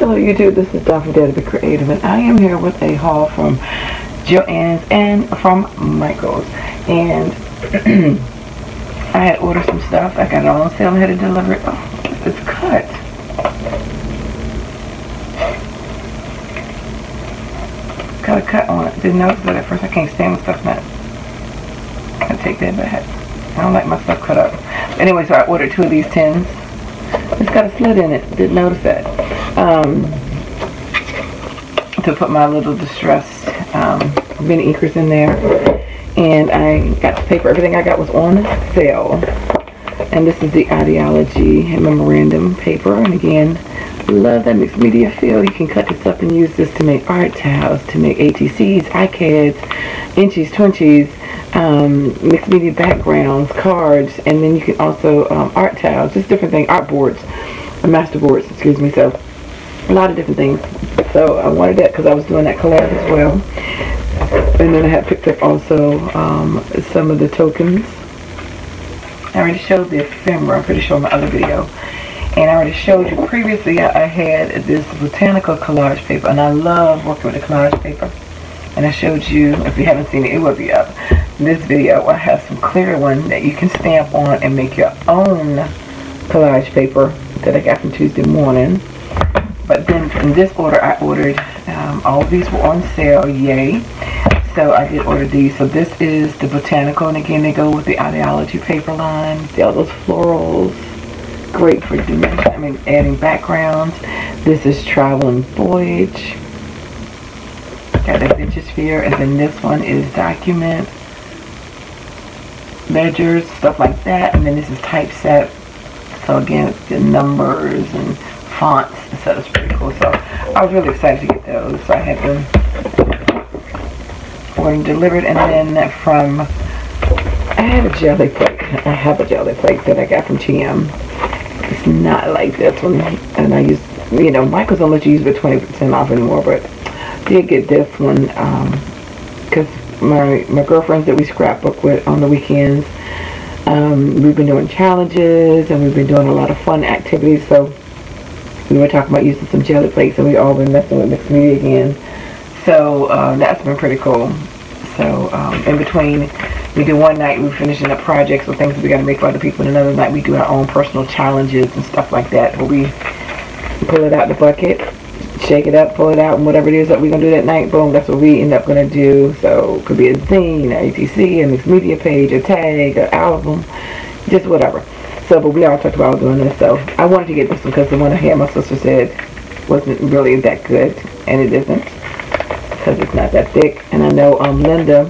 Hello YouTube, this is Dawn from DaretoBeCreative, and I am here with a haul from Joanns and from Michael's. And I had ordered some stuff. I got it all on sale. I had to deliver it. Oh, it's cut. Got a cut on it. Didn't notice that at first. I can't stand when stuff's not. I take that back. I don't like my stuff cut up. Anyway, so I ordered 2 of these tins. It's got a slit in it. Didn't notice that. To put my little distressed mini inkers in there. And I got the paper. Everything I got was on sale. And this is the Ideology memorandum paper. And again, love that mixed media feel. You can cut this up and use this to make art tiles, to make ATCs, iCads, inchies, twinchies, mixed media backgrounds, cards, and then you can also art tiles, just different things, art boards, master boards, excuse me. So a lot of different things. So I wanted that because I was doing that collab as well. And then I had picked up also some of the tokens. I already showed the ephemera, I'm pretty sure in my other video. And I already showed you previously I had this botanical collage paper, and I love working with the collage paper. And I showed you, if you haven't seen it, it will be up. In this video, I have some clear one that you can stamp on and make your own collage paper that I got from Tuesday morning. But then in this order, I ordered, all of these were on sale, yay. So I did order these. So this is the botanical, and again, they go with the Ideology paper line. See all those florals. Great for dimension, adding backgrounds. This is Travel and Voyage. Got that Vintage Sphere, and then this one is Document, Ledgers, stuff like that. And then this is Typeset. So again, it's the numbers and fonts, so it's pretty cool. So I was really excited to get those. So I had them ordered, delivered, and then from, I have a jelly plate. I have a jelly plate that I got from TM. It's not like this one, and I use, you know, Michael's don't let you use it for 20% off anymore, but I did get this one because my girlfriends that we scrapbook with on the weekends, we've been doing challenges and we've been doing a lot of fun activities. So we were talking about using some jelly plates, and we all been messing with mixed media again. So that's been pretty cool. So in between, we do one night we're finishing up projects or things that we got to make for other people, and another night we do our own personal challenges and stuff like that, where we pull it out the bucket, shake it up, pull it out, and whatever it is that we're going to do that night, boom, that's what we end up going to do. So it could be a zine, an ATC, a mixed media page, a tag, an album, just whatever. So, but we all talked about doing this, so I wanted to get this one because the one I had, my sister said wasn't really that good, and it isn't, because it's not that thick. And I know Linda,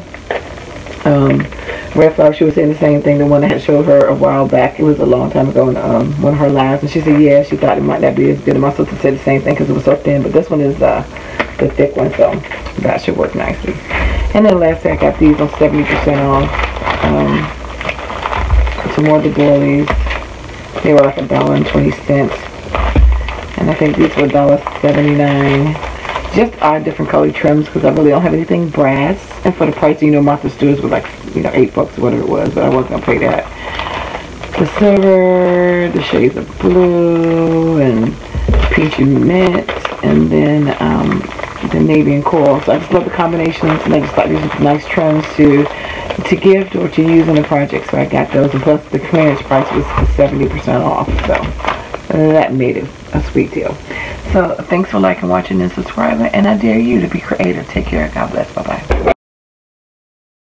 Red Flower, she was saying the same thing, the one I had showed her a while back. It was a long time ago in one of her lives, and she said, yeah, she thought it might not be as good. And my sister said the same thing because it was so thin, but this one is the thick one, so that should work nicely. And then lastly, I got these on 70% off. Some more of the doilies. They were like $1.20, and I think these were $1.79. Just odd different color trims because I really don't have anything brass. And for the price, you know, Martha Stewart's was like, you know, $8 or whatever it was, but I wasn't gonna pay that. The silver, the shades of blue, and peachy mint, and then the navy and coral. So I just love the combinations, and I just thought these were nice trims to gift or to use in a project. So I got those, and plus the clearance price was 70% off. So that made it a sweet deal. So thanks for liking, watching, and subscribing, and I dare you to be creative. Take care. God bless. Bye-bye.